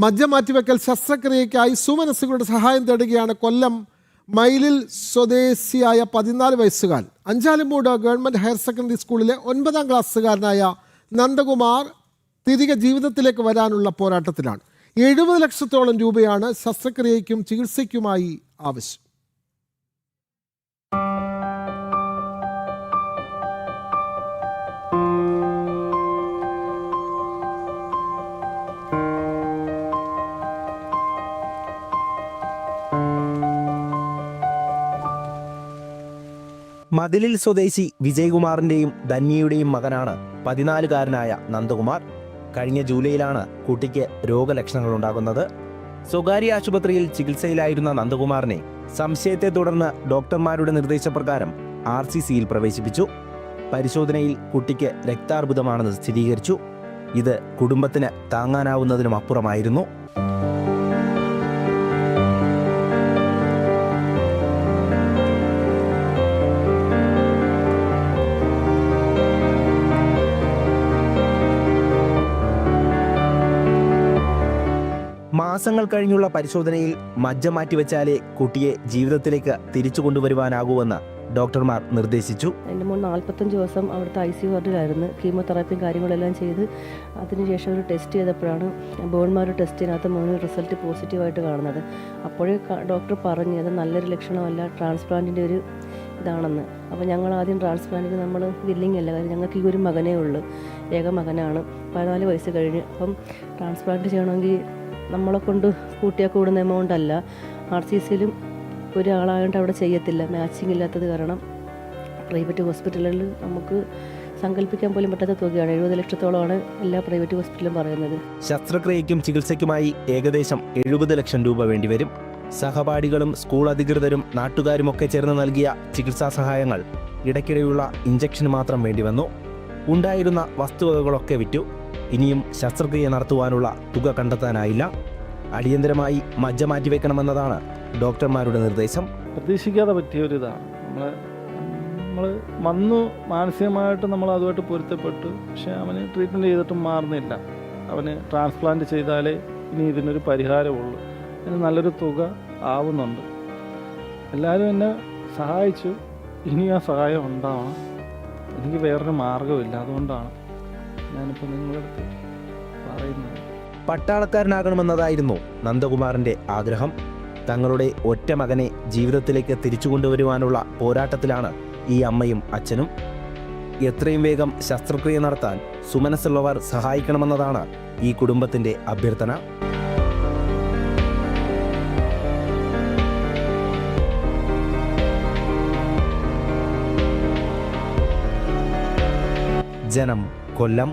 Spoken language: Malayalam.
മജ്ജ മാറ്റിവെക്കൽ ശസ്ത്രക്രിയയ്ക്കായി സുമനസ്സുകളുടെ സഹായം തേടുകയാണ് കൊല്ലം മൈലിൽ സ്വദേശിയായ 14 വയസ്സുകാരൻ. അഞ്ചാലുമൂട് ഗവൺമെൻറ് ഹയർ സെക്കൻഡറി സ്കൂളിലെ 9ാം ക്ലാസ്സുകാരനായ നന്ദകുമാർ തിരികെ ജീവിതത്തിലേക്ക് വരാനുള്ള പോരാട്ടത്തിലാണ്. 70 ലക്ഷത്തോളം രൂപയാണ് ശസ്ത്രക്രിയയ്ക്കും ചികിത്സയ്ക്കുമായി ആവശ്യം. മതിലിൽ സ്വദേശി വിജയകുമാറിന്റെയും ധന്യയുടെയും മകനാണ് 14-കാരനായ നന്ദകുമാർ. കഴിഞ്ഞ ജൂലൈയിലാണ് കുട്ടിക്ക് രോഗലക്ഷണങ്ങൾ ഉണ്ടാകുന്നത്. സ്വകാര്യ ആശുപത്രിയിൽ ചികിത്സയിലായിരുന്ന നന്ദകുമാറിനെ സംശയത്തെ തുടർന്ന് ഡോക്ടർമാരുടെ നിർദ്ദേശപ്രകാരം RCCയിൽ പ്രവേശിപ്പിച്ചു. പരിശോധനയിൽ കുട്ടിക്ക് രക്താർബുദമാണെന്ന് സ്ഥിരീകരിച്ചു. ഇത് കുടുംബത്തിന് താങ്ങാനാവുന്നതിനും അപ്പുറമായിരുന്നു. മാസങ്ങൾ കഴിഞ്ഞുള്ള പരിശോധനയിൽ മജ്ജ മാറ്റിവെച്ചാലേ കുട്ടിയെ ജീവിതത്തിലേക്ക് തിരിച്ചു കൊണ്ടുവരുവാനാകൂവെന്ന് ഡോക്ടർമാർ നിർദ്ദേശിച്ചു. എൻ്റെ മോൻ 45 ദിവസം അവിടുത്തെ ICU വാർഡിലായിരുന്നു. കീമോതെറാപ്പിയും കാര്യങ്ങളെല്ലാം ചെയ്ത് അതിനുശേഷം ഒരു ടെസ്റ്റ് ചെയ്തപ്പോഴാണ് ബോൺമാരോ ടെസ്റ്റിനകത്ത് മോന് റിസൾട്ട് പോസിറ്റീവായിട്ട് കാണുന്നത്. അപ്പോഴേ ഡോക്ടർ പറഞ്ഞു അത് നല്ലൊരു ലക്ഷണമല്ല, ട്രാൻസ്പ്ലാന്റിൻ്റെ ഒരു ഇതാണെന്ന്. അപ്പോൾ ഞങ്ങൾ ആദ്യം ട്രാൻസ്പ്ലാന്റിന് നമ്മൾ വില്ലിങ് അല്ല, കാര്യം ഞങ്ങൾക്ക് ഈ ഒരു മകനേ ഉള്ളൂ, ഏക മകനാണ്, 14 വയസ്സ് കഴിഞ്ഞ്. അപ്പം ട്രാൻസ്പ്ലാന്റ് ചെയ്യണമെങ്കിൽ നമ്മളെ കൊണ്ട് കൂട്ടിയാൽ കൂടുന്ന എമൗണ്ട് അല്ല. RCCയിലും ഒരാളായതുകൊണ്ട് അവിടെ ചെയ്യത്തില്ല, മാച്ചിങ് ഇല്ലാത്തത് കാരണം. പ്രൈവറ്റ് ഹോസ്പിറ്റലുകളിൽ നമുക്ക് സങ്കല്പിക്കാൻ പോലും പറ്റാത്ത തുകയാണ്. 70 ലക്ഷത്തോളമാണ് എല്ലാ പ്രൈവറ്റ് ഹോസ്പിറ്റലും പറയുന്നത്. ശസ്ത്രക്രിയയ്ക്കും ചികിത്സയ്ക്കുമായി ഏകദേശം 70 ലക്ഷം രൂപ വേണ്ടിവരും. സഹപാഠികളും സ്കൂൾ അധികൃതരും നാട്ടുകാരുമൊക്കെ ചേർന്ന് നൽകിയ ചികിത്സാ സഹായങ്ങൾ ഇടയ്ക്കിടെയുള്ള ഇഞ്ചക്ഷന് മാത്രം വേണ്ടിവന്നു. ഉണ്ടായിരുന്ന വസ്തുവകകളൊക്കെ വിറ്റു. ഇനിയും ശസ്ത്രക്രിയ നടത്തുവാനുള്ള തുക കണ്ടെത്താനായില്ല. അടിയന്തരമായി മജ്ജ മാറ്റിവെക്കണമെന്നതാണ് ഡോക്ടർമാരുടെ നിർദ്ദേശം. പ്രതീക്ഷിക്കാതെ പറ്റിയൊരിതാണ്. നമ്മൾ വന്നു, മാനസികമായിട്ട് നമ്മൾ അതുമായിട്ട് പൊരുത്തപ്പെട്ടു. പക്ഷേ അവന് ട്രീറ്റ്മെൻറ്റ് ചെയ്തിട്ടും മാറുന്നില്ല. അവന് ട്രാൻസ്പ്ലാന്റ് ചെയ്താലേ ഇനി ഇതിനൊരു പരിഹാരമുള്ളൂ. അതിന് നല്ലൊരു തുക ആവുന്നുണ്ട്. എല്ലാവരും എന്നെ സഹായിച്ചു. ഇനി ആ സഹായം ഉണ്ടാവണം. എനിക്ക് വേറൊരു മാർഗമില്ല. അതുകൊണ്ടാണ് ഞാനിപ്പോൾ നിങ്ങളുടെ അടുത്ത് പറയുന്നത്. പട്ടാളക്കാരനാകണമെന്നതായിരുന്നു നന്ദകുമാറിന്റെ ആഗ്രഹം. തങ്ങളുടെ ഒറ്റ മകനെ ജീവിതത്തിലേക്ക് തിരിച്ചു കൊണ്ടുവരുവാനുള്ള പോരാട്ടത്തിലാണ് ഈ അമ്മയും അച്ഛനും. എത്രയും വേഗം ശസ്ത്രക്രിയ നടത്താൻ സുമനസ്സുള്ളവർ സഹായിക്കണമെന്നതാണ് ഈ കുടുംബത്തിന്റെ അഭ്യർത്ഥന. ജനം, കൊല്ലം.